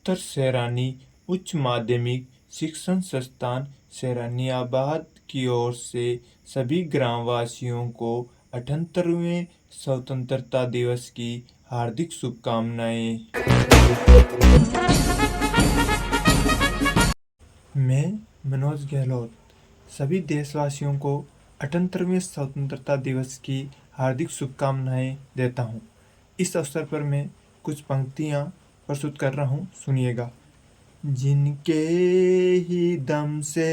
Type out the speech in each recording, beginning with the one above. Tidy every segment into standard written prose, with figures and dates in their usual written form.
उत्तर सैरानी उच्च माध्यमिक शिक्षण संस्थान सैरानियाबाद की ओर से सभी ग्रामवासियों को 78वें स्वतंत्रता दिवस की हार्दिक शुभकामनाएं। मैं मनोज गहलोत सभी देशवासियों को 78वें स्वतंत्रता दिवस की हार्दिक शुभकामनाएं देता हूं। इस अवसर पर मैं कुछ पंक्तियां प्रस्तुत कर रहा हूं, सुनिएगा। जिनके ही दम से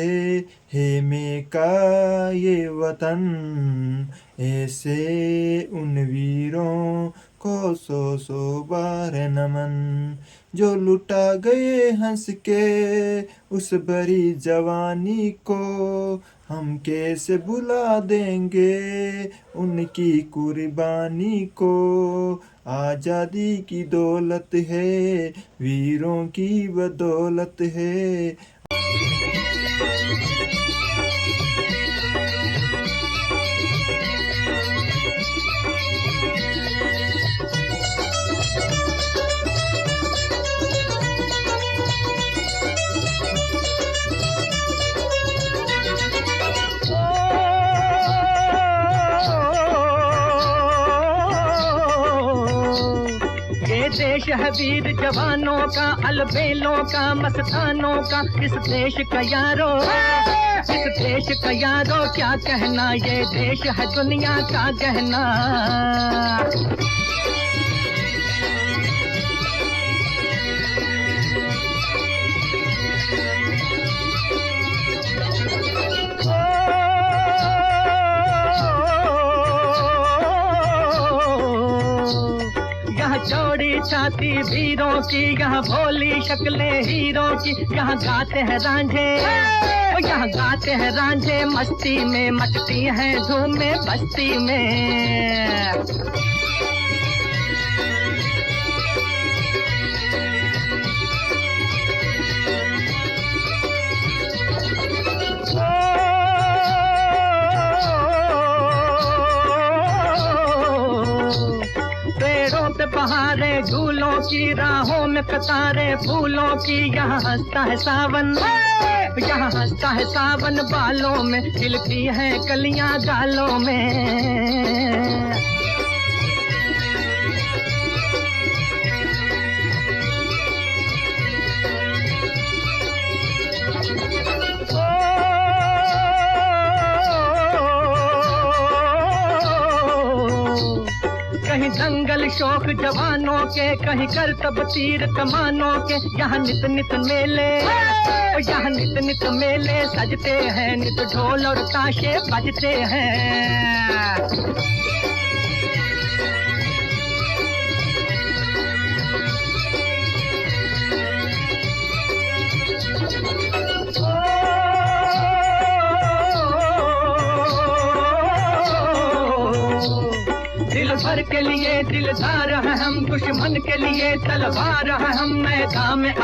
है में का ये वतन, ऐसे उन वीरों को सौ सौ बार नमन। जो लुटा गए हंस के उस बड़ी जवानी को, हम कैसे भुला देंगे उनकी कुर्बानी को। आज़ादी की दौलत है, वीरों की बदौलत है। देश है वीर जवानों का, अलबेलों का, मस्तानों का। इस देश का यारो, इस देश का यारो क्या कहना, ये देश है दुनिया का गहना। चौड़ी छाती वीरों की, यहाँ भोली शक्लें हीरों की। यहाँ गाते हैं रांझे, यहाँ गाते हैं रांझे मस्ती में, मचती हैं धूमें बस्ती में। बहारे झूलों की, राहों में कतारे फूलों की। यहाँ हंसता है सावन, यहाँ हंसता है सावन बालों में, खिलती है कलियां गालों में। कहीं दंगल शौक जवानों के, कहीं करतब तीर कमानों के। यहाँ नित नित मेले, यहाँ नित नित मेले सजते हैं, नित ढोल और ताशे बजते हैं। दिल भर के लिए दिलदार है हम, दुश्मन के लिए तलवार है हम। मैदान में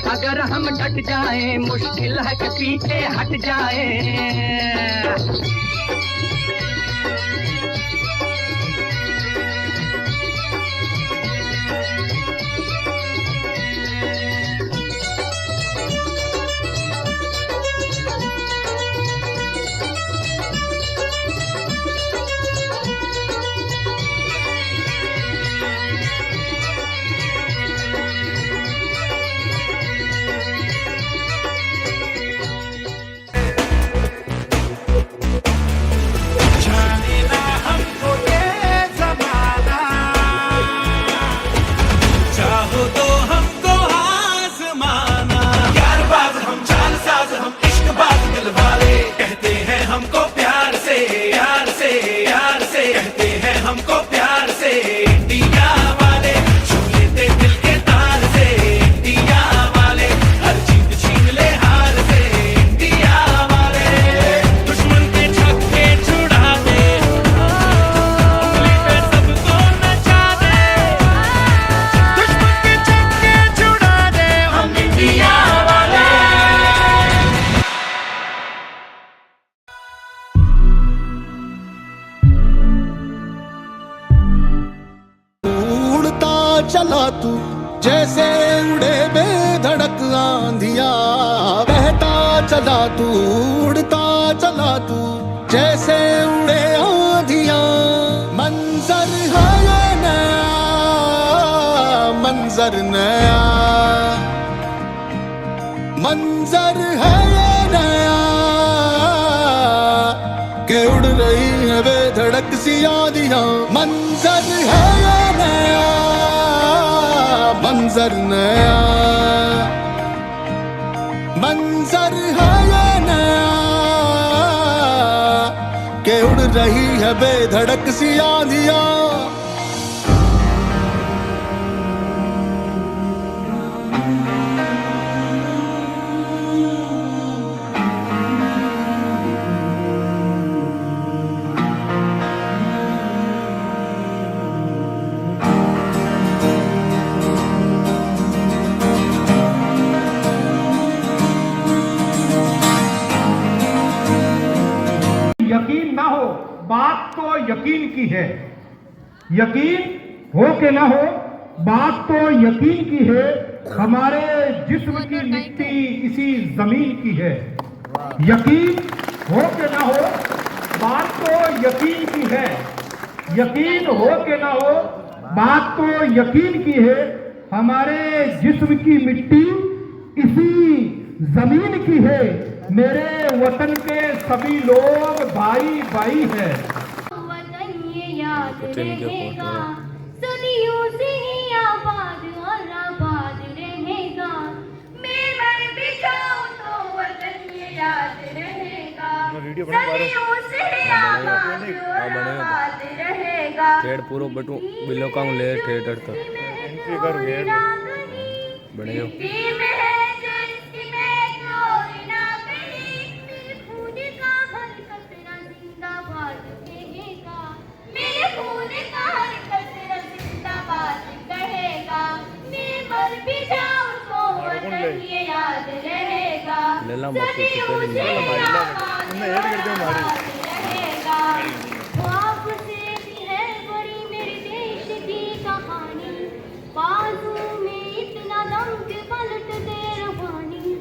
अगर हम डट जाए, मुश्किल है कि पीछे हट जाए। चला तू जैसे उड़े बेधड़क आंधिया, बहता चला तू, उड़ता चला तू, जैसे उड़े आंधिया। मंजर है ये नया, मंजर नया, मंजर है ये नया, के उड़ रही है बेधड़क सी आंधियां। मंजर है ये नया, मंजर नया, मंजर है ये नया, के उड़ रही है बेधड़क सी आंधियां। यकीन ना हो, बात तो यकीन की है। यकीन हो के ना हो, बात तो यकीन की है। हमारे जिस्म की मिट्टी इसी जमीन की है। यकीन हो के ना हो, बात तो यकीन की है। यकीन हो के ना हो, बात तो यकीन की है। हमारे जिस्म की मिट्टी इसी जमीन की है। मेरे वतन के सभी लोग भाई भाई है। वतन ये याद रहेगा, सदियों से ही आबाद और आबाद रहेगा। मैं मर भी जाऊं तो वतन ये याद रहेगा, सदियों से ही आबाद और आबाद रहेगा। ठेड़ पूरो बटू बिलो का ले ठेड़ तक एंट्री कर गए बने हो याद रहेगा, लेला मत तो मैं ऐड कर दूं हमारी रहेगा। ख्वाब से भी है बड़ी मेरे देश की कहानी, बाजू में इतना दम के पलट दे रवानी।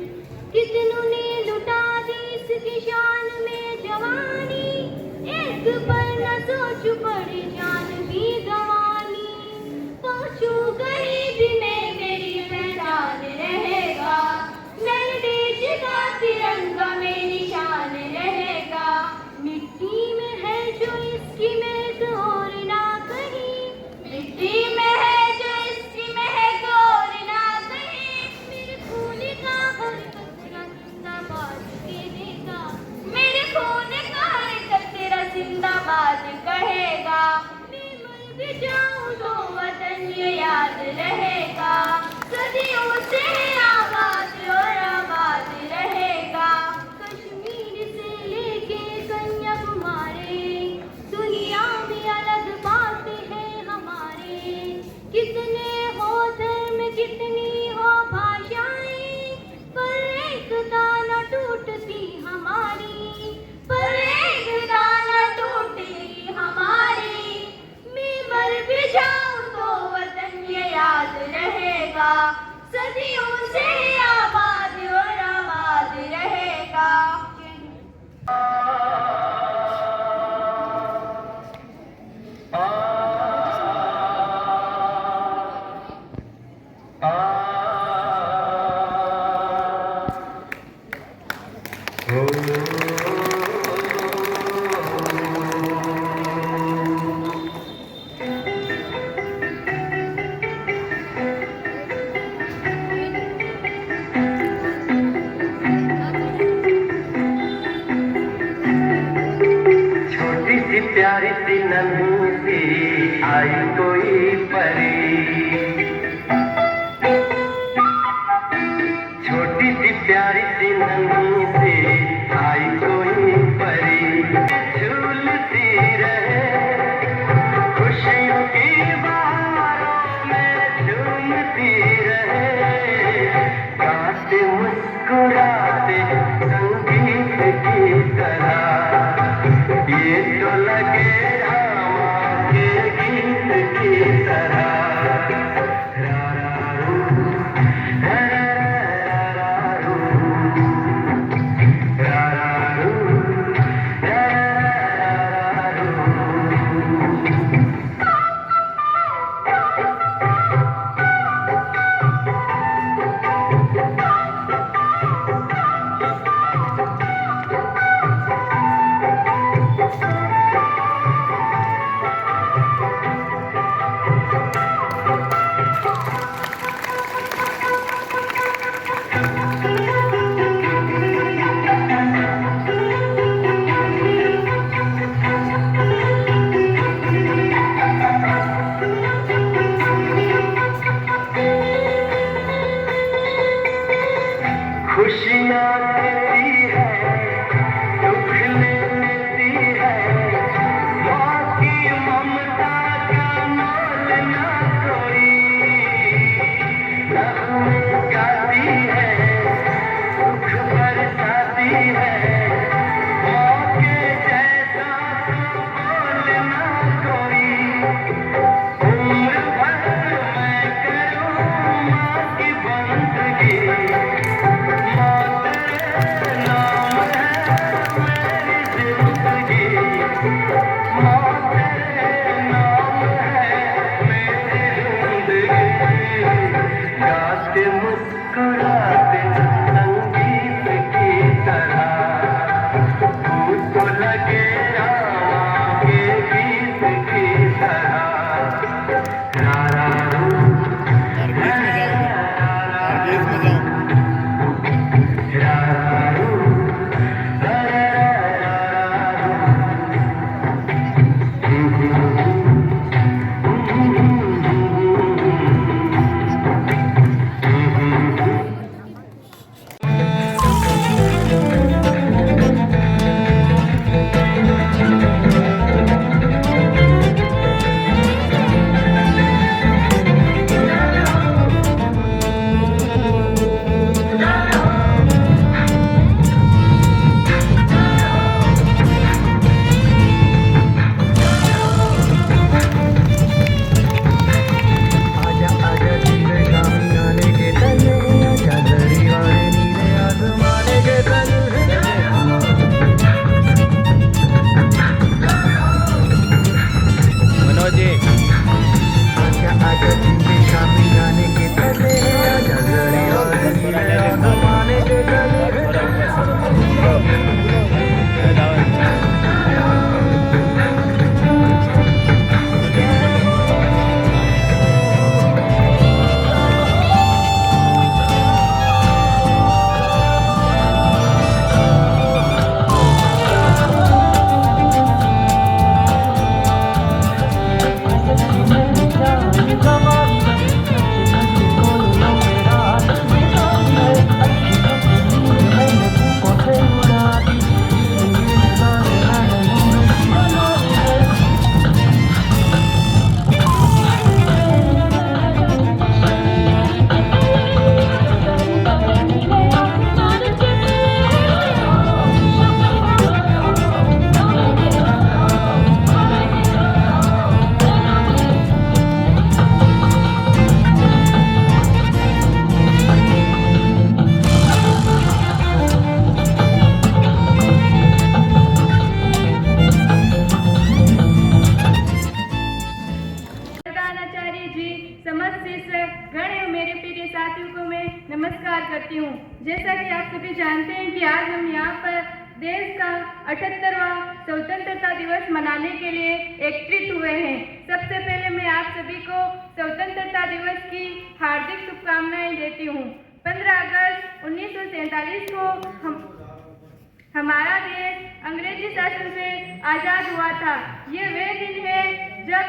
कितनों ने लुटा दी इसकी शान में जवानी, एक पल न सोच पड़ी जान भी गवानी। पहुंचू गरीबी में मेरी पहचान रहेगा, मेरे देश का तिरंगा में निशान रहेगा। मिट्टी में है जो इसकी महक और ना कहीं, मिट्टी में है जो इसकी महक और ना कहीं। मेरे खून का हर कतरा जिंदाबाद कहेगा, मेरे खून का हर कतरा जिंदाबाद कहेगा। मैं मर भी जाऊं तो वतन ये याद रहेगा, सदियों से आबाद और आबाद रहेगा। कश्मीर से लेके कन्याकुमारी, दुनिया में अलग बातें हैं हमारे। कितने हो धर्म, कितनी हो भाषाएं, पर एकता न टूटती हमारी, पर एकता न टूटती हमारी। मैं मर भी जाऊं तो वतन ये याद रहेगा, सदियों से आबाद और आबाद रहेगा। छोटी सी प्यारी सी नन्ही सी आई कोई परी, छोटी सी प्यारी सी नन्ही सी आई कोई परी। झूलती रहे खुशियों की बहारों में, झूमती रहे गाते मुस्कुराते संगीत की तरह। ये तो लगे रामा के गीत गण एवं मेरे प्रिय साथियों को मैं नमस्कार करती हूँ। जैसा कि आप सभी जानते हैं कि आज हम यहाँ पर देश का 78वां स्वतंत्रता दिवस मनाने के लिए एकत्रित हुए हैं। सबसे पहले मैं आप सभी को स्वतंत्रता दिवस की हार्दिक शुभकामनाएं देती हूँ। 15 अगस्त 1947 को हमारा देश अंग्रेजी शासन से आज़ाद हुआ था। ये वे दिन है जब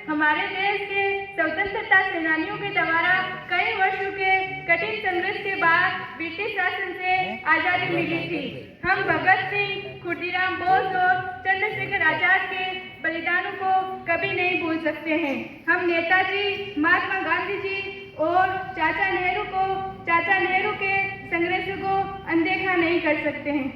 हमारे देश के स्वतंत्रता सेनानियों के द्वारा कई वर्षों के कठिन संघर्ष के बाद ब्रिटिश शासन से आज़ादी मिली थी। हम भगत सिंह, खुदीराम बोस और चंद्रशेखर आजाद के बलिदानों को कभी नहीं भूल सकते हैं। हम नेताजी, महात्मा गांधी जी और चाचा नेहरू के संघर्ष को अनदेखा नहीं कर सकते हैं।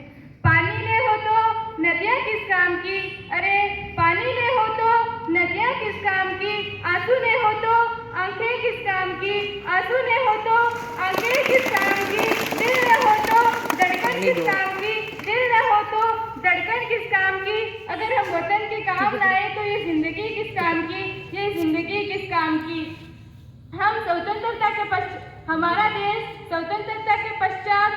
पानी ले हो तो नदियाँ किस काम की, अरे पानी ले हो तो नदियाँ किस काम की, आंसू ले हो तो आंखें किस काम की, आंसू ले हो तो आंखें किस काम की, दिल ले हो तो धड़कन किस काम की, दिल ले हो तो धड़कन किस काम की। अगर हम वतन के काम लाए तो ये जिंदगी किस काम की, ये जिंदगी किस काम की। हम हमारा देश स्वतंत्रता के पश्चात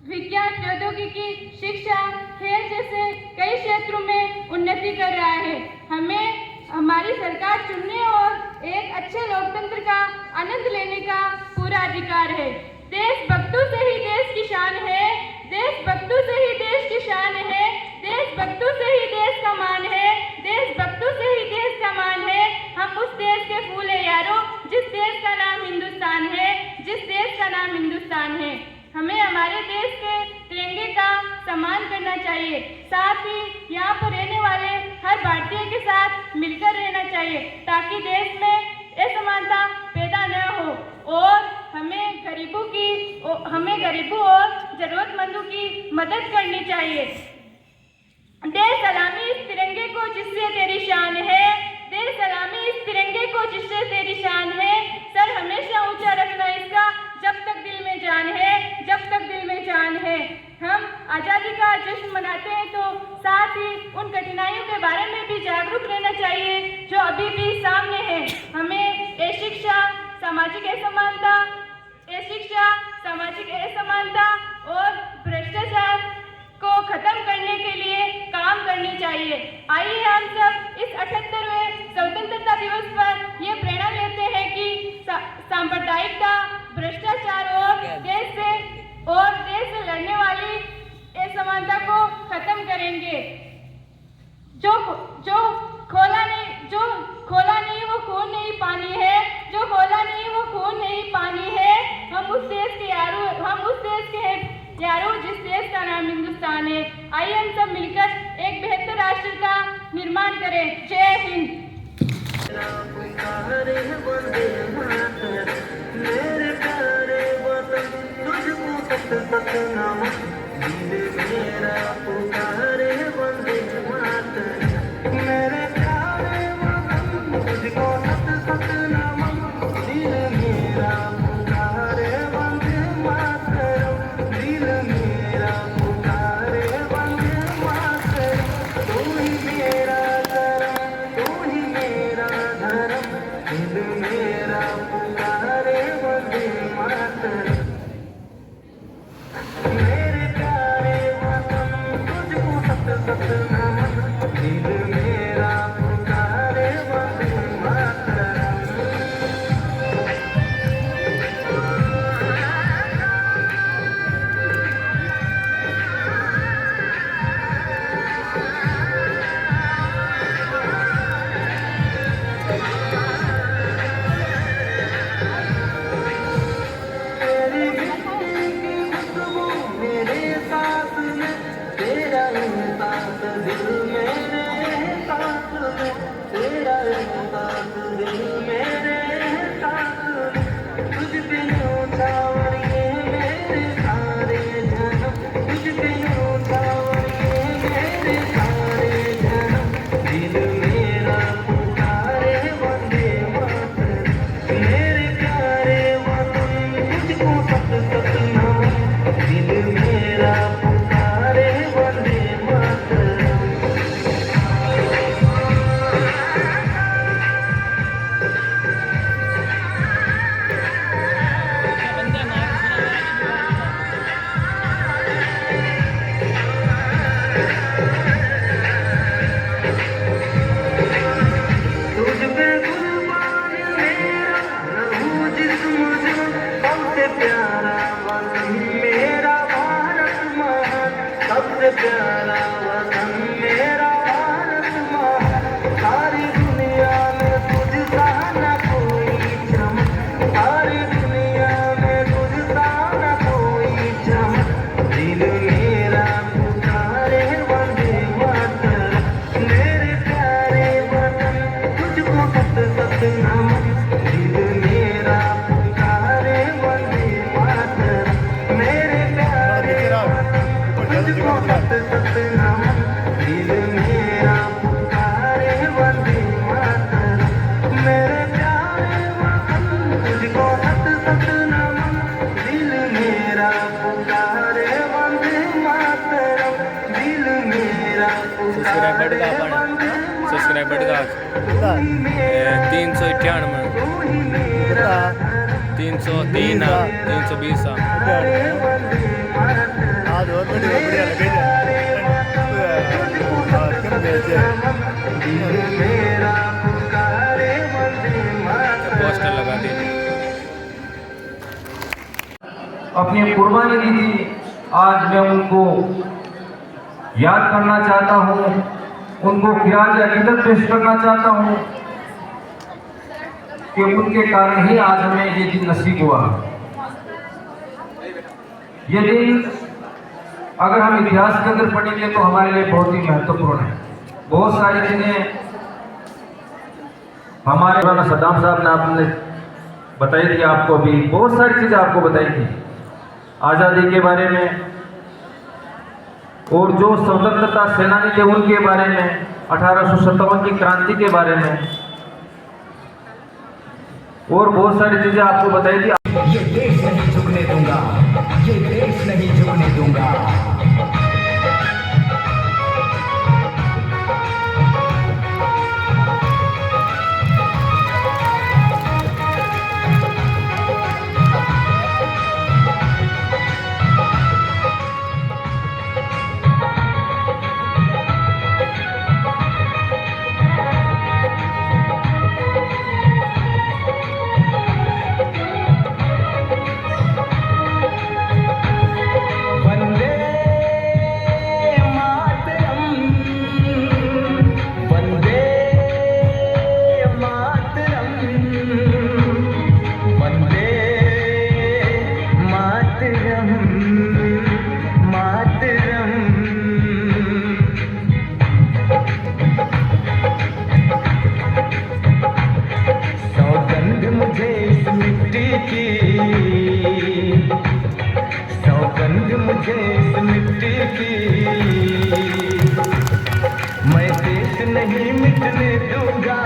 विज्ञान, प्रौद्योगिकी, शिक्षा, खेल जैसे कई क्षेत्रों में उन्नति कर रहा है। हमें हमारी सरकार चुनने और एक अच्छे लोकतंत्र का आनंद लेने का पूरा अधिकार है। देशभक्तों से ही देश की शान है, देशभक्तों से ही देश की शान है, देशभक्तों से ही देश का मान है, देशभक्तों से ही देश का मान है। हम उस देश के फूल हैं यारों, जिस देश का नाम हिंदुस्तान है, जिस देश का नाम हिंदुस्तान है। हमें हमारे देश के तिरंगे का सम्मान करना चाहिए। साथ ही यहाँ पर रहने वाले हर भारतीय के साथ मिलकर रहना चाहिए ताकि देश में असमानता पैदा न हो और हमें गरीबों और जरूरतमंदों की मदद करनी चाहिए। दे सलामी इस तिरंगे को जिससे तेरी शान है, दे सलामी इस तिरंगे को जिससे तेरी शान है। सर हमेशा ऊंचा रखना इसका जब तक दिल में जान है, जब तक दिल में जान है। हम आज़ादी का जश्न मनाते हैं तो साथ ही उन कठिनाइयों के बारे में भी जागरूक रहना चाहिए जो अभी भी सामने है। हमें अशिक्षा, सामाजिक असमानता और भ्रष्टाचार को खत्म करने के लिए काम करनी चाहिए। आइए हम सब इस 78वें स्वतंत्रता दिवस पर ये प्रेरणा लेते हैं कि सांप्रदायिकता, भ्रष्टाचार और देश से लड़ने वाली असमानता को खत्म करेंगे। जो खोला नहीं वो खून नहीं पानी है, जो खोला नहीं वो खून नहीं पानी है। हम उस देश के यारों जिस देश का नाम हिंदुस्तान है। आइए हम सब मिलकर एक बेहतर राष्ट्र का निर्माण करें। जय हिंद। वंदे मातरम। मेरे प्यारे वतन तुझको सत सत नमन। दिल मेरा पुकारे वंदे मातरम। दिल मेरा सब्सक्राइबर का वंदे सब्सक्राइबर का 398 303 320 आज और बढ़िया लगे पोस्टर लगा दे। अपनी कुर्बानी दी थी, आज मैं उनको याद करना चाहता हूँ, उनको खिराज अकीदत पेश करना चाहता हूँ कि उनके कारण ही आज हमें ये दिन नसीब हुआ। ये दिन अगर हम इतिहास के अंदर पढ़ेंगे तो हमारे लिए बहुत ही महत्वपूर्ण है। बहुत सारी चीजें हमारे सद्दाम साहब ने आपने बताई थी, आपको भी बहुत सारी चीजें आपको बताई थी आज़ादी के बारे में, और जो स्वतंत्रता सेनानी थे उनके बारे में, 1857 की क्रांति के बारे में, और बहुत सारी चीजें आपको बताई थी। ये देश नहीं झुकने दूंगा, ये देश नहीं झुकने दूंगा। सौगंध मुझे इस मिट्टी की, मैं देश नहीं मिटने दूंगा,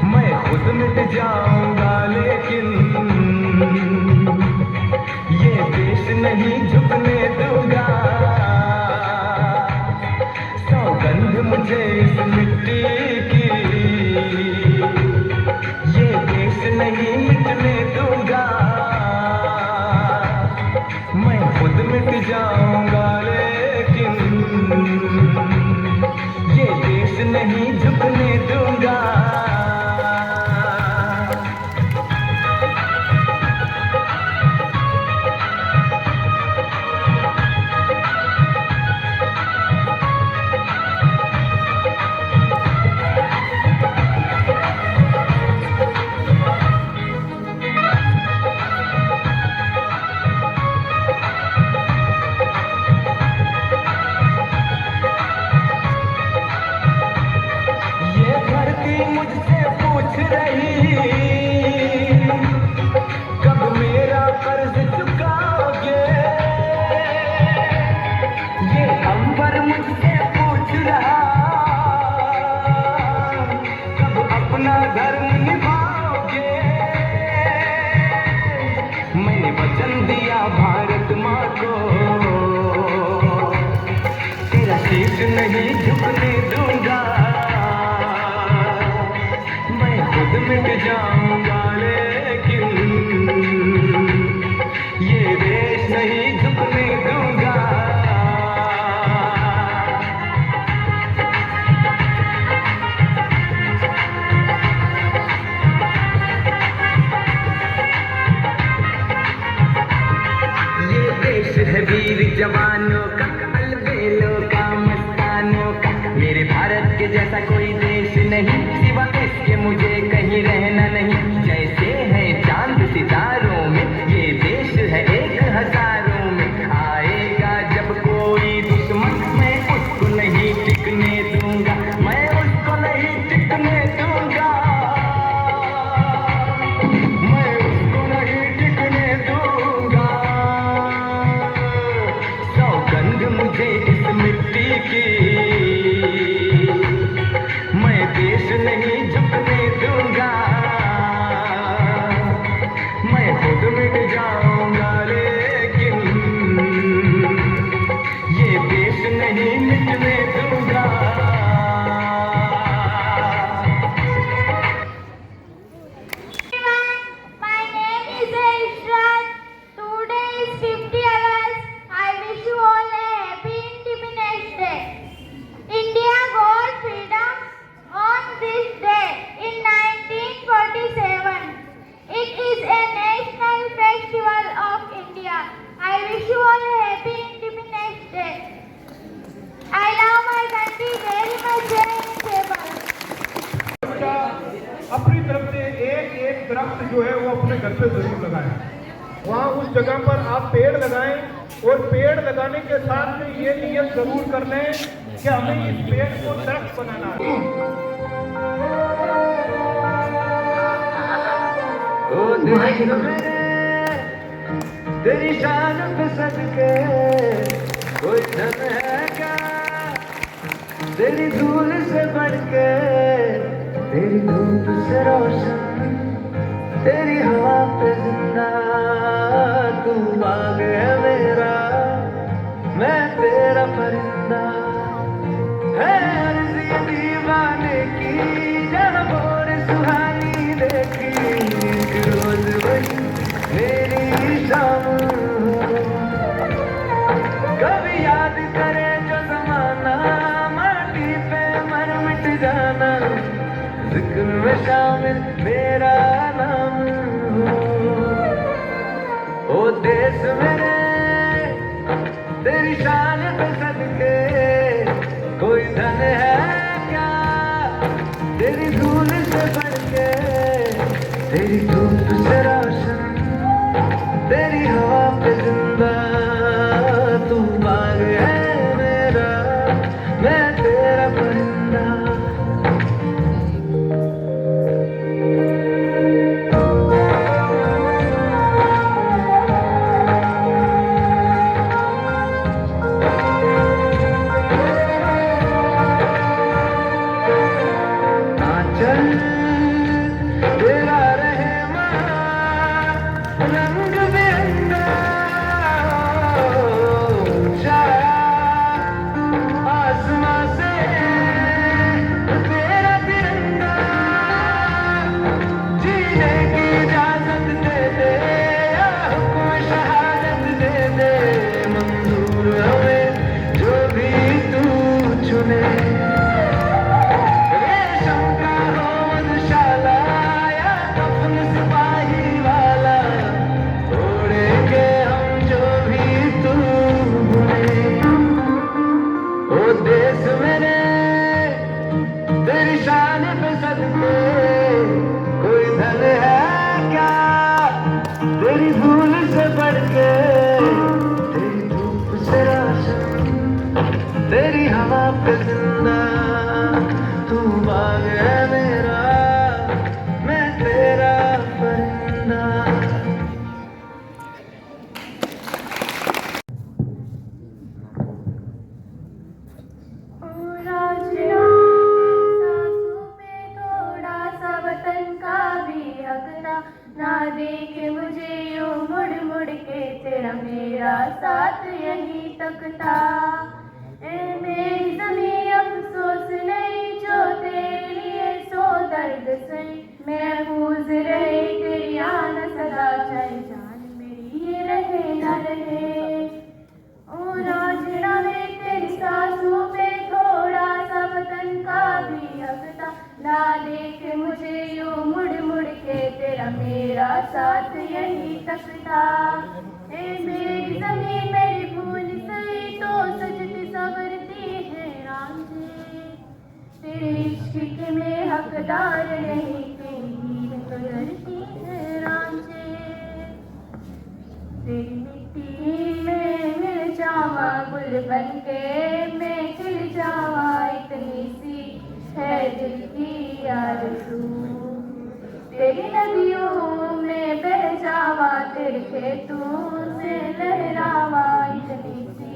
मैं खुद मिट जाऊंगा, लेकिन ये देश नहीं झुकने दूंगा। सौगंध मुझे इस मिट्टी की, ये देश नहीं मिटने दूंगा, मैं खुद मिट जाऊंगा, लेकिन ये देश नहीं झुकने दूंगा। मुझसे पूछ रही कब मेरा कर्ज चुकाओगे, ये अंबर मुझसे पूछ रहा कब अपना धर्म निभाओगे। मैंने वचन दिया भारत माँ को, तेरा शीश नहीं झुकने दूंगा, खुद मिट जाऊंगा, लेकिन ये देश नहीं झुकने दूंगा। ये देश है वीर जवानों का, अलबेलों का, मस्तानों का। मेरे भारत के जैसा कोई देश नहीं, सिवा इसके मुझे कहीं रहना नहीं। जैसे है चांद सितारों में, ये देश है 1000 में। आएगा जब कोई दुश्मन, मैं उसको नहीं टिकने दूंगा, मैं उसको नहीं टिकने दूंगा, मैं उसको नहीं टिकने दूंगा। सौगंध मुझे इस मिट्टी की, नहीं झुकने दूंगा, मैं खुद मिट जाऊंगा लेकिन ये देश नहीं मिटने दूंगा। My name is Ishrat. Today is 50 August. I wish you all a happy Independence Day. India got freedom on this day in 1947. It is a national festival of India. I wish you all a happy Independence Day. I love my country very much. अपनी तरफ से एक एक दरख्त जो है वो अपने घर पे जरूर लगाएं। वहाँ उस जगह पर आप पेड़ लगाएं और पेड़ लगाने के साथ में ये नियत जरूर कर लें कि हमें इस पेड़ को दरख्त बनाना है। ओ देश मेरे तेरी शान पे सदके कोई धन है क्या तेरी धूल से बढ़ के, तेरी धूप से रोशन तेरी हवा पे जिंदा, तू बाग है मेरा मैं तेरा परिंदा, है अर्ज़ ये दीवाने की जहाँ भोर सुहानी देखी, एक रोज वही मेरी शाम हो। कभी याद करे जो जमाना माटी पे मर मिट जाना, जिक्र में शामिल मेरा नाम हो। ओ देश मेरे तेरी शान पे सदके कोई धन है क्या तेरी धूल से बढ़ के, तेरी धूप से रोशन तेरी हवा पे जिंदा, तू बाग है मेरा मैं तेरा परिंदा। आंचल तेरा रहे रंग बिरंगा, छाया आसमां से तेरा तिरंगा, जीने की इजाजत दे दे या हुक्म शहादत दे दे, मंजूर हमें जो भी तू चुने, रेशम का हो मधुशाला या कफन सिपाही वाला, ओढ़ेंगे हम जो भी तू बुने। ओ देश मेरे तेरी शान पे सदके कोई धन है क्या तेरी धूल से बढ़ के, तेरी धूप से रोशन तेरी हवा पे जिंदा, तू बाग है मेरा मैं तेरा परिंदा। थोड़ा सा वतन का भी हक था, ना देखे मुझे यूं मुड़ मुड़ के, तेरा मेरा साथ यहीं तक था। ए मेरी ज़मीं अफसोस नहीं जो तेरे लिए सो दर्द सही, महफूज रहे तेरी आन सदा, चाहे जान मेरी ये रहे न रहे। ओ राजना में तेरी सांसों पे थोड़ा सा वतन का भी हक था, ना देखे मुझे यूं मुड़ मुड़ के, तेरा मेरा साथ यहीं तक था। ए मेरी ज़मीं मेरी भूल सही तो सजती संवरती है रांझे, तेरे इश्क के मैं हकदार नहीं, तेरी हीर तो डरती है रांझे। तेरी मिट्टी में मिल जावा गुल बनके, मैं खिल जावा इतनी सी है दिल की आरज़ू, तेरी नदियों में बह जावा तेरे खेतों से लहरावा इतनी सी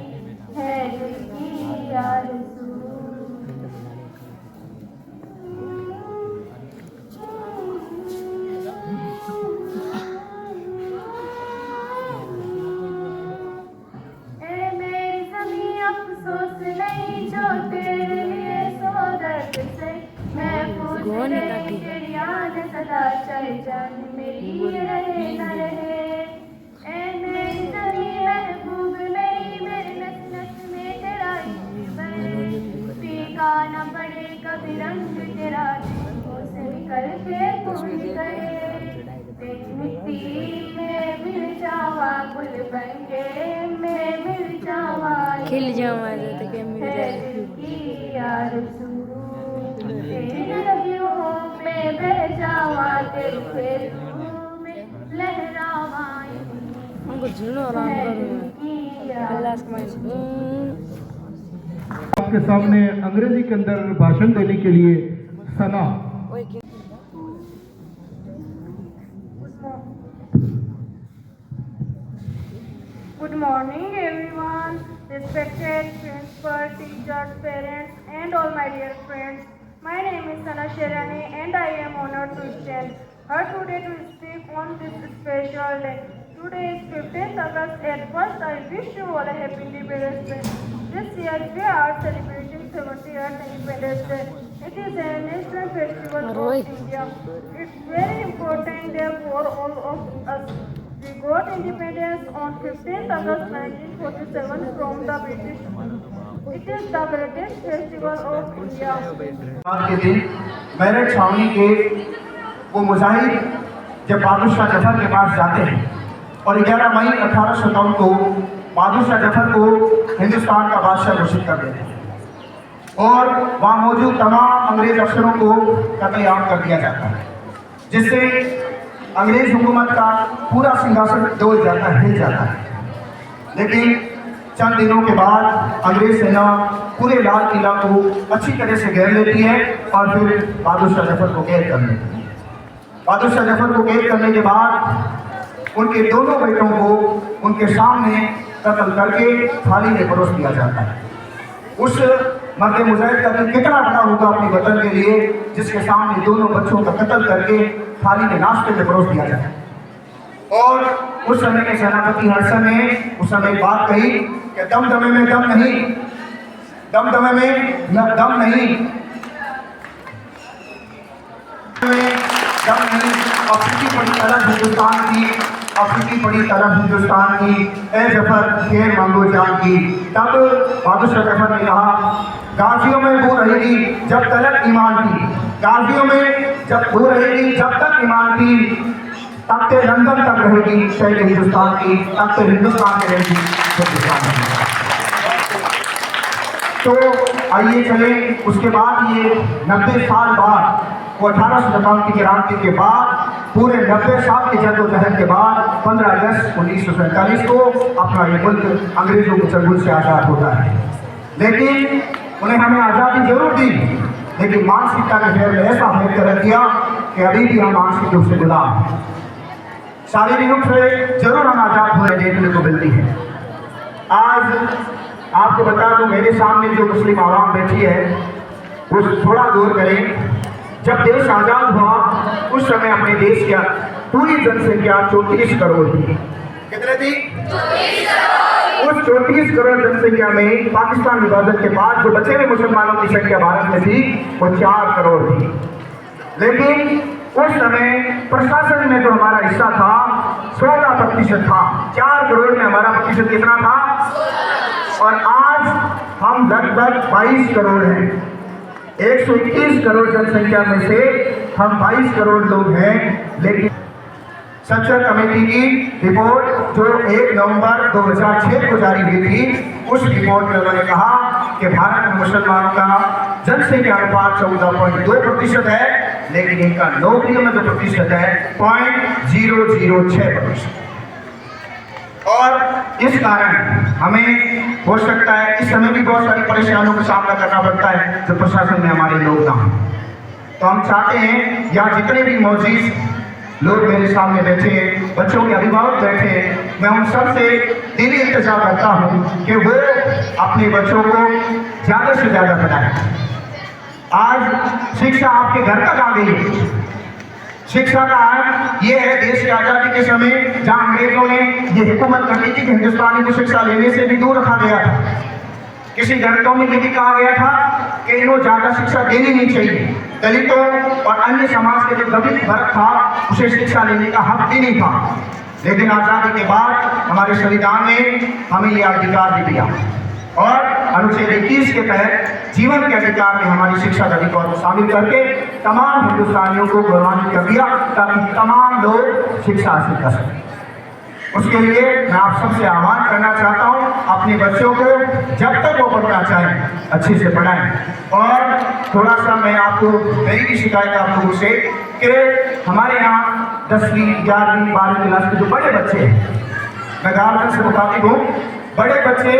है दिल की आरज़ू। वादा चाहे जान मेरी रहे न रहे। ऐ मेरी सभी महबूब मेरी मेरे नस नस में तेरा इश्क बहे। फीका न पड़े कभी रंग तेरा दिलों से निकल के भूल गए। तेरी मिट्टी में मिल जावा गुल बन के मैं मिल जावा खिल जावा तो क्या मिल जाए तेरी नदियों में बह जावा तेरे खेतों में लहरावा हमको झूलो आराम करूँगा अल्लाह से आपके सामने अंग्रेजी के अंदर भाषण देने के लिए सना। Good morning everyone, respected principal, teachers, parents and all my dear friends. My name is Sana Sherani and I am honored to stand here today to speak on this special day. Today is 15th August. At first I wish you all a happy Independence Day. This year we are celebrating 70th Independence Day. It is a national festival of India. It's very important day for all of us. We got independence on 15th August 1947 from the British. It is the greatest festival of India. आज के दिन मेरठ छावनी के वो मुजाहिद जब बहादुर शाह जफर के पास जाते हैं और 11 मई 1857 को बहादुर शाह जफर को हिंदुस्तान का बादशाह घोषित कर देते हैं और वहाँ मौजूद तमाम अंग्रेज अफसरों को कत्लेआम कर दिया जाता है, जिससे अंग्रेज हुकूमत का पूरा सिंहासन डोल जाता है, हिल जाता है। लेकिन चंद दिनों के बाद अंग्रेज सेना पूरे लाल किला को अच्छी तरह से घेर लेती है और फिर बहादुर शाह जफर को कैद कर लेती है। बहादुर शाह जफर को कैद करने के बाद उनके दोनों बेटों को उनके सामने कत्ल करके थाली में परोस दिया जाता है। उस मर्द मुजाहिद का दिल कितना बड़ा होगा अपने वतन के लिए, जिसके सामने दोनों बच्चों का कत्ल करके थाली में नाश्ते में परोस दिया जाए। और उस समय के सेनापति हडसन ने उस समय बात कही कि दमदमे में दम नहीं, दमदमे में दम नहीं, दम नहीं। अफ्रीकी पड़ी तरफ हिंदुस्तान की, अफ्रीकी पड़ी तरफ हिंदुस्तान की, ए जफर खैर मांगो जान की। तब बहादुर शाह जफर ने कहा गाजियों में वो रहेगी जब तक ईमान की, गाजियों में जब वो रहेगी जब तक ईमान की, तख्ते लंदन तक रहेगी शहर हिंदुस्तान की, तख्ते हिंदुस्तान में रहेगी हिंदुस्तान की। तो आइए चले, उसके बाद ये 90 साल बाद वो 1857 की क्रांति के बाद पूरे 90 साल की जद्दोजहद के बाद 15 अगस्त 1947 को अपना ये मुल्क अंग्रेजों के चंगुल से आज़ाद होता है। लेकिन उन्हें हमें आज़ादी जरूर दी, लेकिन मानसिकता के फेर में ऐसा भेद कर दिया कि अभी भी हम मानसिक रूप से गुलाम हैं। शारीरिक रूप से जरूर हम आज़ाद होने देखने को मिलती है। आज आपको बता दूं, मेरे सामने जो मुस्लिम आवाम बैठी है वो थोड़ा गौर करें। जब देश आज़ाद हुआ उस समय अपने देश की पूरी जनसंख्या 34 करोड़ थी। कितने थी? 34 करोड़। उस 34 करोड़ जनसंख्या में पाकिस्तान विभाजन के बाद जो बचे हुए मुसलमानों की संख्या भारत में थी वो 4 करोड़ थी। लेकिन उस समय प्रशासन में जो हमारा हिस्सा था 16% था। 4 करोड़ में हमारा प्रतिशत कितना था? और आज हम लगभग 22 करोड़ हैं। 121 करोड़ जनसंख्या में से हम 22 करोड़ लोग हैं। लेकिन संसद कमेटी की रिपोर्ट जो 1 नवंबर 2006 को जारी हुई थी, उस रिपोर्ट में उन्होंने कहा कि भारत में मुसलमानों का जनसंख्या अनुपात 14.2% है, लेकिन इनका नौकरियों में जो प्रतिशत है 0.006%। और इस कारण हमें हो सकता है इस समय भी बहुत सारी परेशानियों का सामना करना पड़ता है जो प्रशासन में हमारे लोग ना हों। तो हम चाहते हैं यहाँ जितने भी मौजूद लोग मेरे सामने बैठे हैं, बच्चों के अभिभावक बैठे हैं, मैं उन सब से दिली इंतजार करता हूँ कि वो अपने बच्चों को ज़्यादा से ज़्यादा पढ़ाएं। आज शिक्षा आपके घर तक आ गई है। शिक्षा का अर्थ ये है, देश की आज़ादी के समय जहाँ अंग्रेजों ने ये हुकूमत कर दी थी कि हिंदुस्तानी को शिक्षा लेने से भी दूर रखा गया था। किसी ग्रंथों में ये भी कहा गया था कि इनको ज्यादा शिक्षा देनी नहीं चाहिए। दलितों और अन्य समाज के जो दलित वर्ग था उसे शिक्षा लेने का हक भी नहीं था। लेकिन आजादी के बाद हमारे संविधान ने हमें यह अधिकार भी दिया और अनुच्छेद 21 के तहत जीवन के अधिकार में हमारी शिक्षा का अधिकार को शामिल करके तमाम हिंदुस्तानियों को गौरवान्वित कर दिया ताकि तमाम लोग शिक्षा हासिल कर सकें। उसके लिए मैं आप सबसे आह्वान करना चाहता हूँ, अपने बच्चों को जब तक वो पढ़ना चाहें अच्छे से पढ़ाएं। और थोड़ा सा मैं आपको मेरी भी शिकायत आप लोगों से कि हमारे यहाँ 10वीं 11वीं 12वीं क्लास के जो बड़े बच्चे हैं, मैं गार्जियन से मुखातिब हूँ, बड़े बच्चे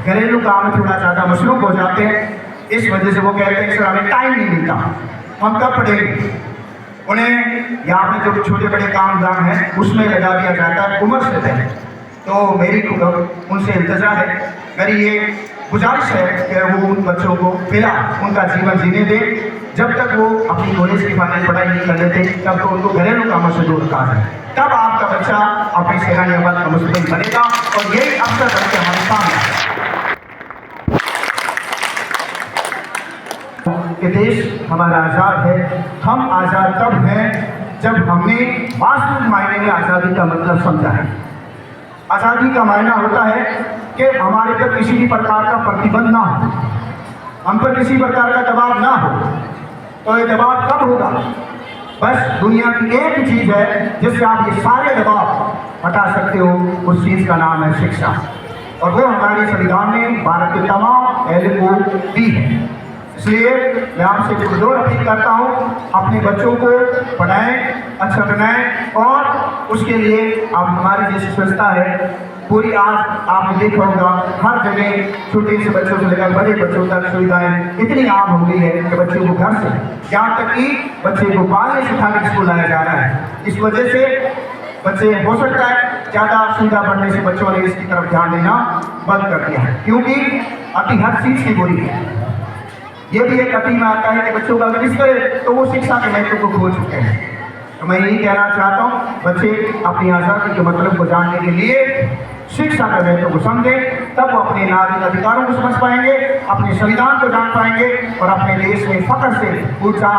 घरेलू काम में थोड़ा ज़्यादा मसरूफ हो जाते हैं। इस वजह से वो कहते हैं सर हमें टाइम नहीं मिलता, हम कब पढ़ेंगे। उन्हें यहाँ पे जो छोटे बड़े काम धाम हैं उसमें लगा दिया जाता है उम्र से पहले। तो मेरी उनसे इल्तिजा है, मेरी ये गुजारिश है कि वो उन बच्चों को फिलहाल उनका जीवन जीने दें। जब तक वो अपनी कॉलेज की फाइनल पढ़ाई नहीं कर लेते तब तो उनको घरेलू कामों से दूर रखा जाए, तब आपका बच्चा अपनी सेना का मुस्तकिल बनेगा और यही अवसर करके हमारे सामने कि देश हमारा आज़ाद है। हम आज़ाद तब हैं जब हमने वास्तविक मायने में आज़ादी का मतलब समझा है। आज़ादी का मायना होता है कि हमारे पर किसी भी प्रकार का प्रतिबंध ना हो, हम पर किसी प्रकार का दबाव ना हो। तो ये दबाव कब होगा? बस दुनिया की एक ही चीज़ है जिससे आप ये सारे दबाव हटा सकते हो, उस चीज़ का नाम है शिक्षा। और वो हमारे संविधान में भारत के तमाम पहले को दी है। इसलिए मैं आपसे पुरजोर अपील करता हूँ, अपने बच्चों को पढ़ाएं, अच्छा बनाएं और उसके लिए आप हमारी जैसी संस्था है पूरी, आज आपने देखा होगा हर जगह छोटे से बच्चों से लेकर बड़े बच्चों तक सुविधाएं इतनी आम हो गई है कि बच्चों को घर से यहाँ तक कि बच्चे को पालने सिखाने स्कूल लाया जा रहा है। इस वजह से बच्चे हो सकता है ज़्यादा सुविधा बढ़ने से बच्चों ने इसकी तरफ ध्यान देना बंद कर दिया है, क्योंकि अति हर चीज़ की बुरी है। ये भी एक अति में आता है कि बच्चों का अगर इस तरह तो वो शिक्षा के महत्व को खो चुके हैं। तो मैं यही कहना चाहता हूँ, बच्चे अपनी आज़ादी के मतलब को जानने के लिए शिक्षा के महत्व को समझें, तब वो अपने नागरिक अधिकारों को समझ पाएंगे, अपने संविधान को जान पाएंगे और अपने देश में फख्र से ऊंचा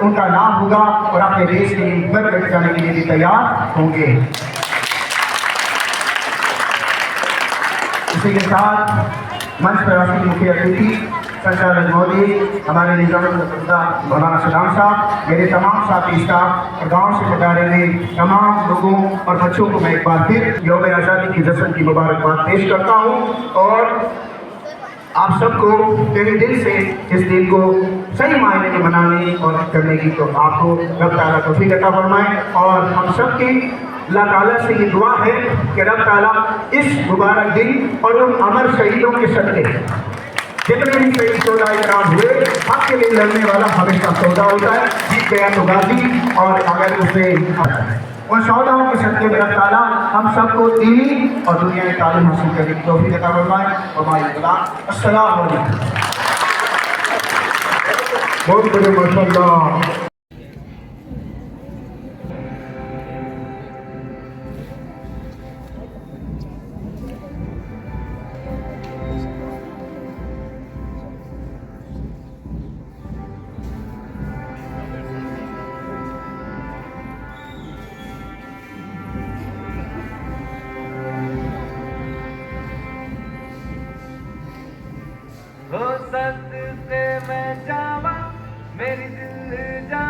उनका नाम होगा और अपने देश के लिए गर्व करके जाने के लिए भी तैयार होंगे। इसी के साथ मंच पर राष्ट्रीय मुख्य अतिथि संचालक मोदी, हमारे निजामुद्दौला मौलाना सदाम साहब, मेरे तमाम साथी स्टाफ और गाँव से पधारे हुए तमाम लोगों और बच्चों को मैं एक बार फिर यौम आज़ादी की जश्न की मुबारकबाद पेश करता हूँ और आप सबको मेरे दिल से इस दिन को सही मायने में मनाने और करने की तो आपको रब ताला तौफीक अता फरमाए। और हम सब की अल्लाह ताला से ये दुआ है कि रब ताला इस मुबारक दिन और उन अमर शहीदों के सदक़े जितने भी शहीद सौदा इकराम हुए, हक के लिए लड़ने वाला हमेशा सौदा होता है, जीत गया तो गाजी और अगर उसे उन सौदाओं के सदक़े में अल्लाह ताला हम सबको दीनी और दुनिया की तालीम हासिल करने की तौफीक अता फरमाए। अस्सलाम वालेकुम। बहुत बड़े माशाअल्लाह। हो सद से मैं जावा मेरी दिल जा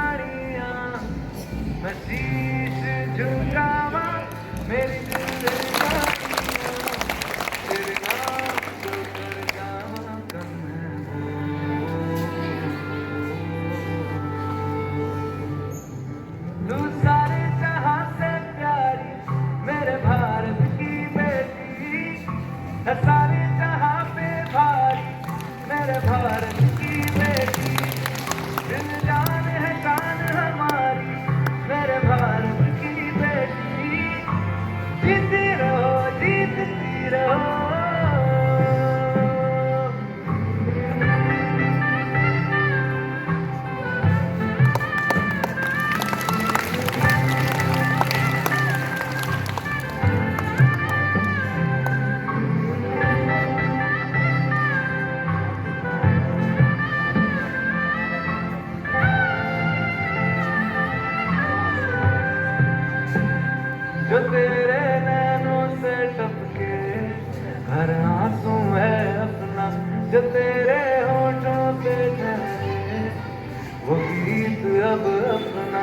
वो गीत अब अपना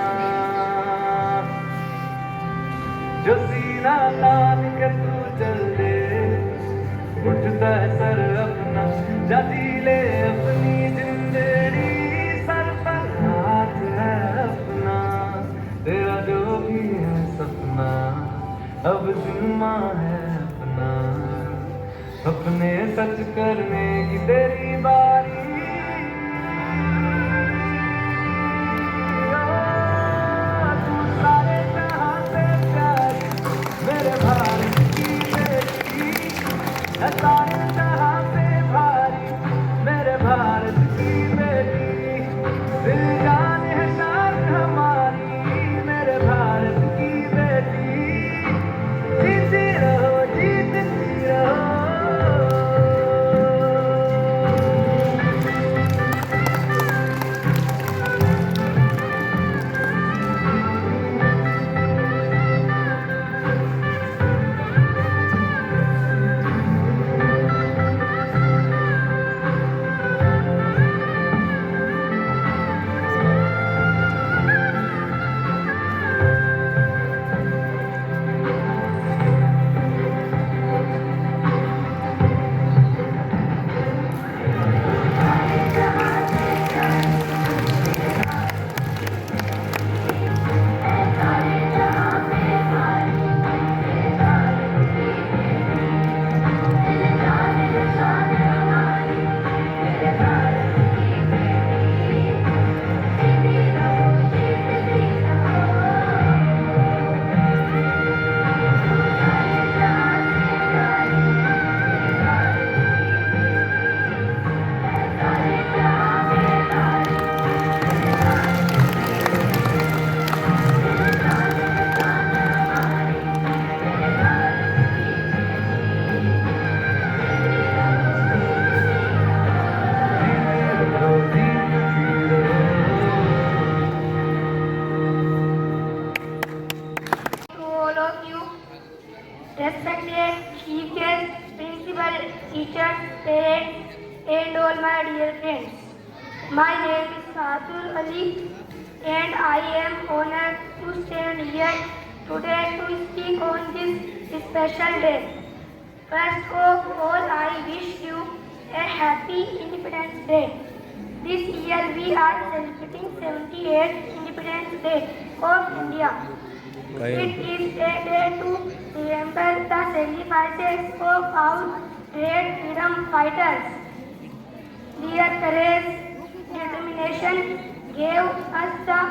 जो सीना तान के तू चल दे, उठता है सर अपना, जा जी ले अपनी जिंदगी, सर पर हाथ है अपना, तेरा जो भी है सपना अब जिम्मा है अपना, अपने सच करने की तेरी बारी। तू सारे जहां से प्यारी मेरे भारत की बेटी, सारे जहां से भारी मेरे भारत की बेटी, दिल जान है शान हमारी मेरे भारत की बेटी, जीती रहो जीतती रहो। Respected chief guest, principal, teachers, parents, and all my dear friends. My name is Satul Ali, and I am honored to stand here today to speak on this special day. First of all, I wish you a happy Independence Day. This year we are celebrating 78th Independence Day of India. It is a day to remember the sacrifices of our great freedom fighters. Their courage and determination gave us the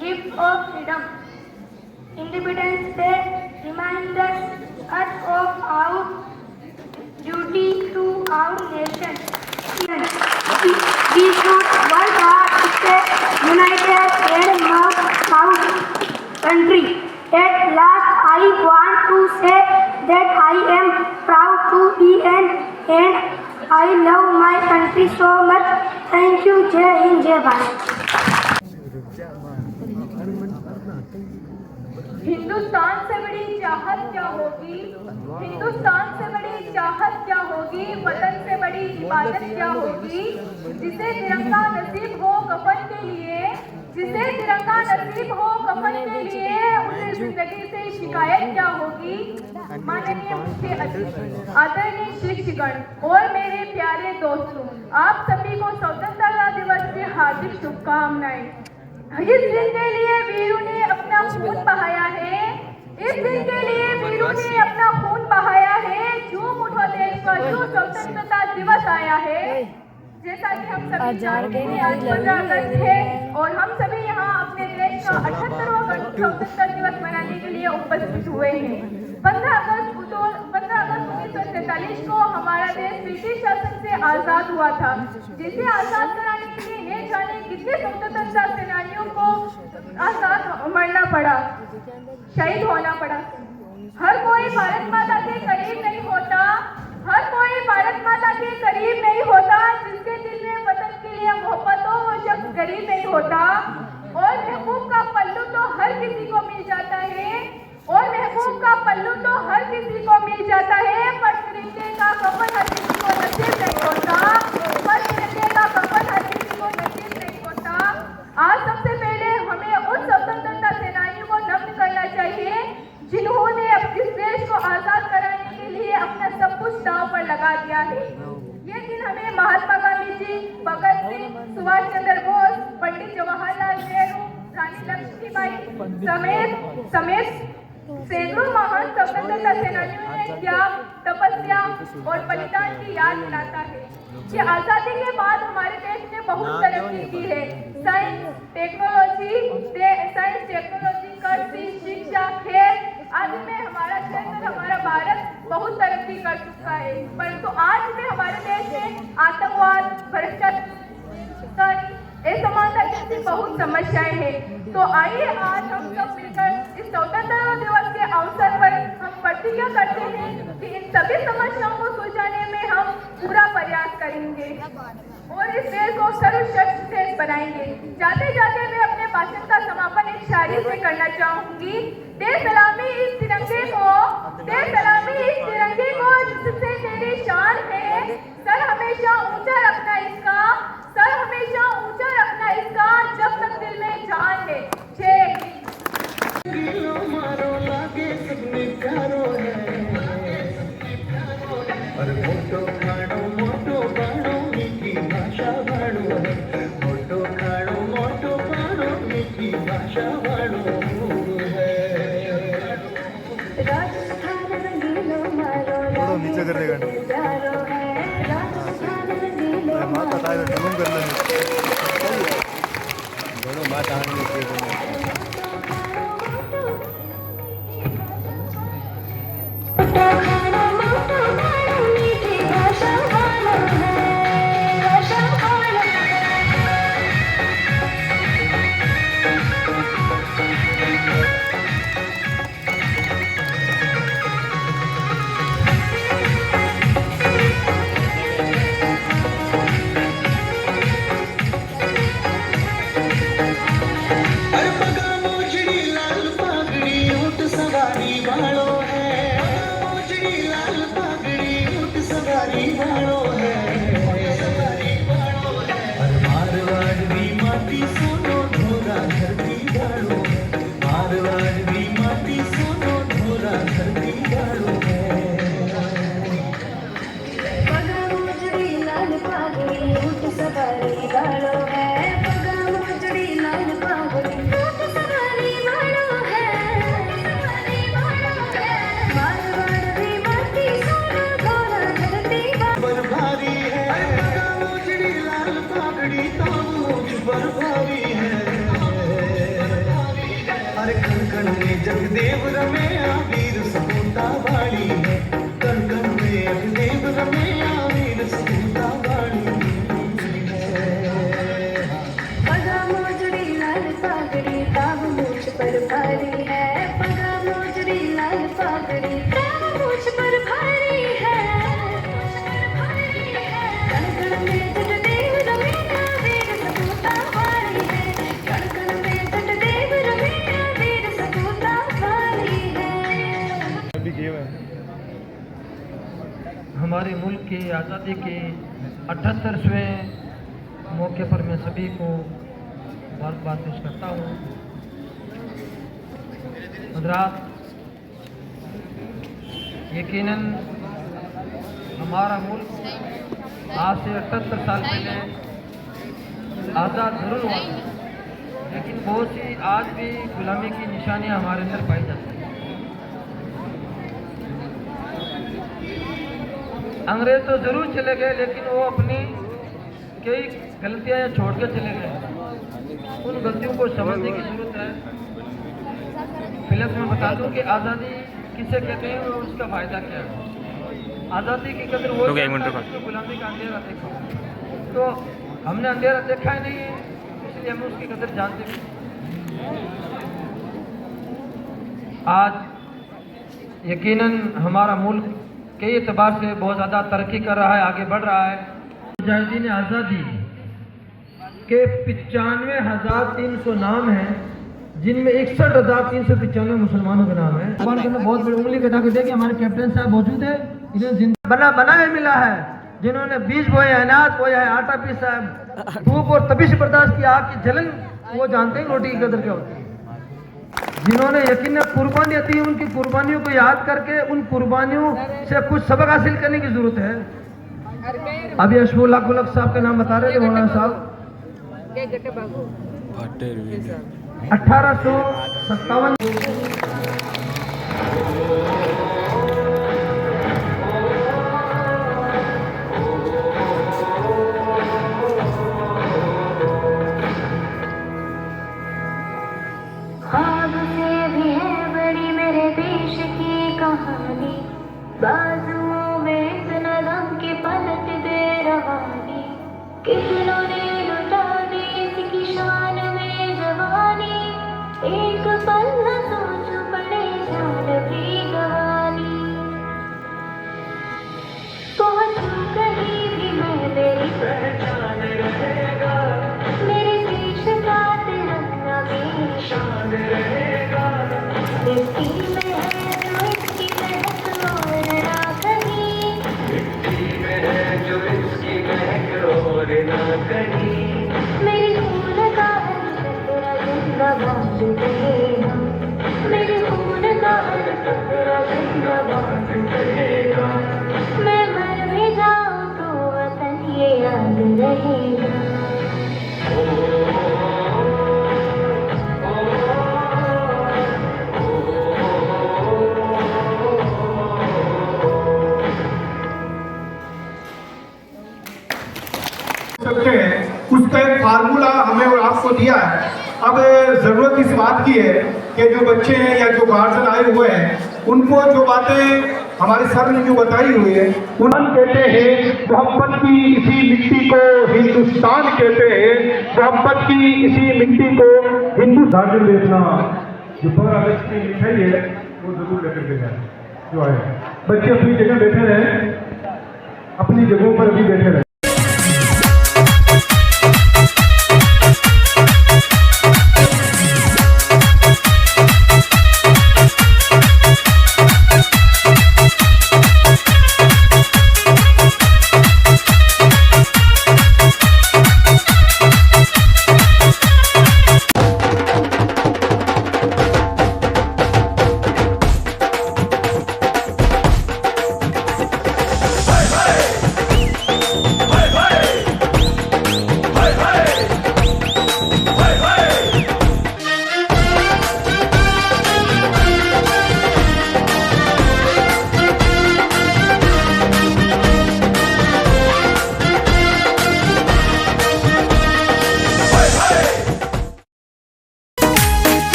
gift of freedom. Independence Day reminds us of our duty to our nation. We should work hard to stay united and proud country. At last, I want to say that I am proud to be and I love my country so much. Thank you. Jai Hind, Jai Bharat. Hindustan से बड़ी चाहत क्या होगी, हिंदुस्तान से बड़ी चाहत क्या होगी, वतन से बड़ी इबादत क्या होगी, जिसे तिरंगा नसीब हो कफन के लिए, जिसे तिरंगा नसीब हो कफन के लिए, उसे जिंदगी से शिकायत क्या होगी। माननीय मुख्य अतिथि, आदरणीय शिक्षकगण और मेरे प्यारे दोस्तों, आप सभी को स्वतंत्रता दिवस की हार्दिक शुभकामनाएं। इस दिन के लिए वीरों ने अपना खून बहाया है, इस दिन के लिए वीरों ने अपना खून बहाया है। झूम उठो देश पर, जो स्वतंत्रता दिवस आया है। जैसा कि हम सभी जानते हैं, आज 15 अगस्त है और हम सभी यहाँ अपने देश का 78वां स्वतंत्रता दिवस मनाने के लिए उपस्थित हुए हैं। 15 अगस्त 1947 को हमारा देश ब्रिटिश शासन से आजाद हुआ था, जिसे आजाद कराने के लिए न जाने कितने स्वतंत्रता सेनानियों को आजाद मरना पड़ा, शहीद होना पड़ा। हर कोई भारत माता के करीब नहीं होता, हर कोई भारत माता के करीब नहीं होता, जिसके दिल में वतन के लिए मोहब्बत हो वो शख्स गरीब नहीं होता। और महबूब का पल्लू तो हर किसी को मिल जाता है, और महबूब का पल्लू तो हर किसी को मिल जाता है, पर तिरंगे का कफन हर किसी को नसीब नहीं होता, पर तिरंगे का कफन हर किसी को नसीब नहीं होता। समेत सैकड़ों महान स्वतंत्रता सेनानियों ने त्याग, तपस्या और बलिदान की याद दिलाता है। ये आजादी के बाद हमारे देश ने बहुत तरक्की की है। साइंस, टेक्नोलॉजी, कृषि, शिक्षा, खेल आदि में हमारा क्षेत्र, हमारा भारत बहुत तरक्की कर चुका है। परंतु आज में हमारे देश में आतंकवाद, भ्रष्टाचार, असमानता जैसी बहुत समस्याएं हैं। तो आइए आज हम सब मिलकर इस स्वतंत्रता दिवस के अवसर पर हम प्रतिज्ञा करते हैं कि इन सभी समस्याओं को सुलझाने में हम पूरा प्रयास करेंगे और इस देश को सर्वश्रेष्ठ देश बनाएंगे। जाते जाते मैं अपने भाषण का समापन एक शायरी से करना चाहूंगी। दे सलामी इस तिरंगे को जिससे तेरी शान है, सर हमेशा ऊंचा रखना इसका, जब तक दिल में जान है। नीचे कर देगा माता टाइम ढूंढ कर लेंगे दोनों बात आने जगदेव रमैया वीर सपूता वाली है, कण कण में जगदेव रमैया वीर सपूता वाली है। पगा मोजड़ी लाल पागड़ी ताब मूछ पर भारी है, पगा मोजड़ी लाल पागड़ी ताब मूछ पर भारी है। कण कण में जगदेव रमैया वीर सपूता वाली है, कण कण में जगदेव रमैया वीर सपूता वाली है। हमारे मुल्क की आज़ादी के 78वें मौके पर मैं सभी को मुबारकबाद पेश करता हूँ। हज़रात, यकीनन हमारा मुल्क आज से 78 साल पहले आज़ाद जरूर हुआ, लेकिन बहुत सी आज भी गुलामी की निशानियाँ हमारे अंदर पाई जाती हैं। अंग्रेज तो जरूर चले गए, लेकिन वो अपनी कई गलतियां छोड़ कर चले गए। उन गलतियों को समझने की जरूरत है। फिलहाल मैं बता दूं कि आज़ादी किसे कहते हैं और उसका फायदा क्या है। आज़ादी की कदर वो गुलामी का अंधेरा देखा, तो हमने अंधेरा देखा ही नहीं है, इसलिए हम उसकी कदर जानते भी। आज यकीनन हमारा मुल्क कई एतबार से बहुत ज़्यादा तरक्की कर रहा है, आगे बढ़ रहा है। मुजाहिदीन आज़ादी के 95,300 नाम हैं, जिनमें 61,395 मुसलमानों के नाम हैं। बहुत बड़ी उंगली कटा के देखिए, हमारे कैप्टन साहब मौजूद है, इन्हें बनाए मिला है, जिन्होंने बीज बोए, अनाज बोया है, आटा पीसा है, धूप और तपिश बर्दाश्त की, आग की जलन, वो जानते हैं रोटी की कदर क्या होती है। जिन्होंने यकीन कुर्बानियाँ दी, उनकी कुर्बानियों को याद करके उन कुर्बानियों से कुछ सबक हासिल करने की जरूरत है। अभी अशफुल्लाह कुलक साहब का नाम बता रहे थे, मौलाना साहब। 1857 ख्वाब से भी है बड़ी मेरे देश की कहानी, बाजुओं में इतना दम के पलट दे रवानी, कितनों ने लुटा दी इसकी शान में जवानी, एक पल न सोच पड़े जान भी गवानी। पहुंचूं कहीं भी मैं मेरी पहचान रहेगा, मेरे देश का तिरंगा भी शान रहेगा। मिट्टी में है जो इसकी महक और ना कहीं, मिट्टी में है जो इसकी महक और ना कहीं। मेरी खून का तेरा जिंदाबाद रहेगा, मेरे खून का तेरा जिंदाबाद रहेगा। मैं मर भी जाऊं तो वतन ये याद रहेगा। सकते हैं उसका एक फार्मूला हमें और आपको दिया है। अब जरूरत इस बात की है कि जो बच्चे हैं या जो गार्जियन आए हुए हैं उनको जो बातें हमारे सर ने जो बताई हुई है उन्होंने कहते हैं मोहब्बत की इसी मिट्टी को हिंदुस्तान कहते हैं, मोहब्बत की इसी मिट्टी को हिंदुस्तान में देखना। जो 15 अगस्त की मिठाई है वो जरूर लेकर के जाए। जो है बच्चे अपनी जगह बैठे रहे, अपनी जगहों पर भी बैठे रहे।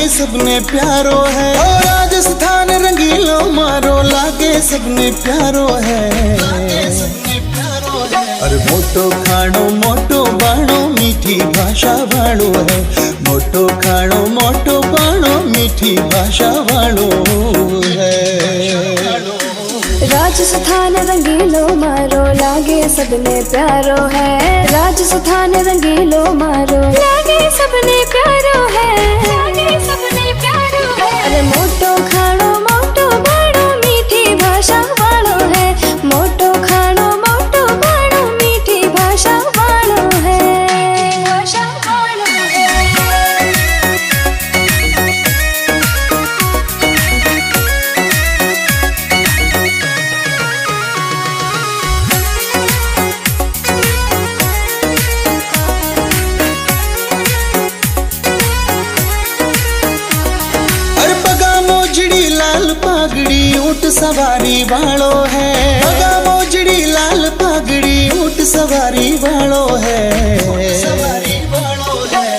सबने प्यारो है, ओ राजस्थान रंगीलो मारो लागे सबने प्यारो है। अरे मोटो खाणो मोटो बाणो मीठी भाषा वालो है, मोटो खाणो मोटो बाणो मीठी भाषा वालो है। राजस्थान रंगीलो मारो लागे सबने प्यारो है, राजस्थान रंगीलो मारो लागे सबने प्यारो है, सबने प्यारो है। अरे मोटो खाणो मोटो बाणो मीठी भाषा वालो है, मोटो खाणो मोटो बाणो मीठी भाषा वालो है, भाषा वालो है। ऊंट सवारी वालो है, पगा मोजड़ी लाल पगड़ी ऊंट सवारी वालो है।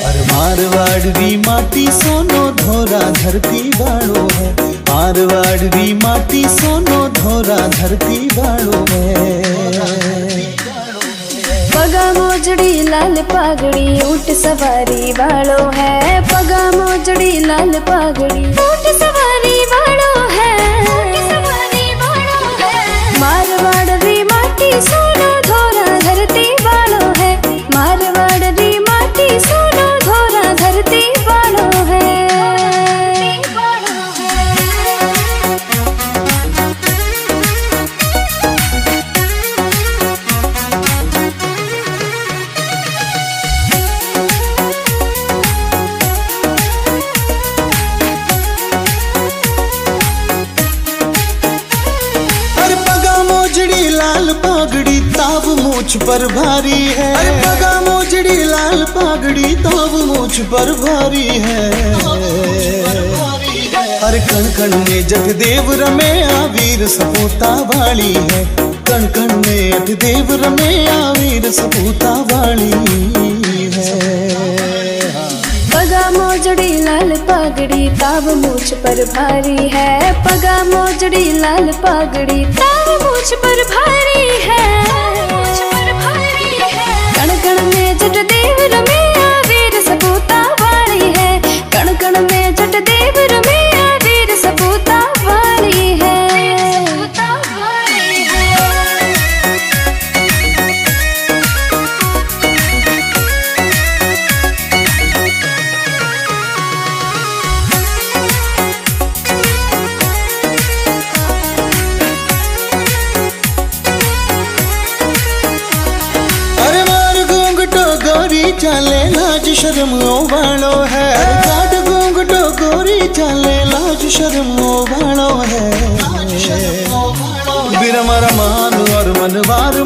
अरे मारवाड़ी माटी सोनो धोरा धरती वालो है, मारवाड़ी माटी सोनो धोरा धरती वालो है। पगा मोजड़ी लाल पगड़ी ऊंट सवारी वालो है, पगा मोजड़ी लाल पगड़ी ऊंट सवारी वालो है, मारवाड़ी माटी सोनो धोरा धरती वालो है, मारवाड़ी माटी सोनो धोरा धरती वालो है। मूछ पर भारी है। अरे पगा मोजड़ी लाल पागड़ी ताब मूछ पर भारी है। अरे कण कण में जग देव रमे आवीर सपूता वाली है। कण कण में अठ देव रमे आवीर सपूता वाली है। पगा मोजड़ी लाल पागड़ी ताब मूछ पर भारी है। पगा मोजड़ी लाल पागड़ी ताब मूछ पर भारी है। कण कण में जट देव रमे आवीर सपूता वाली है। कण कण में जट देव रमे आवीर सपूता वाली है। चले लाज शर्म वालो है। काट घूंघटो गोरी चले लाज शर्म वालो है। बिरमर मान और मनवार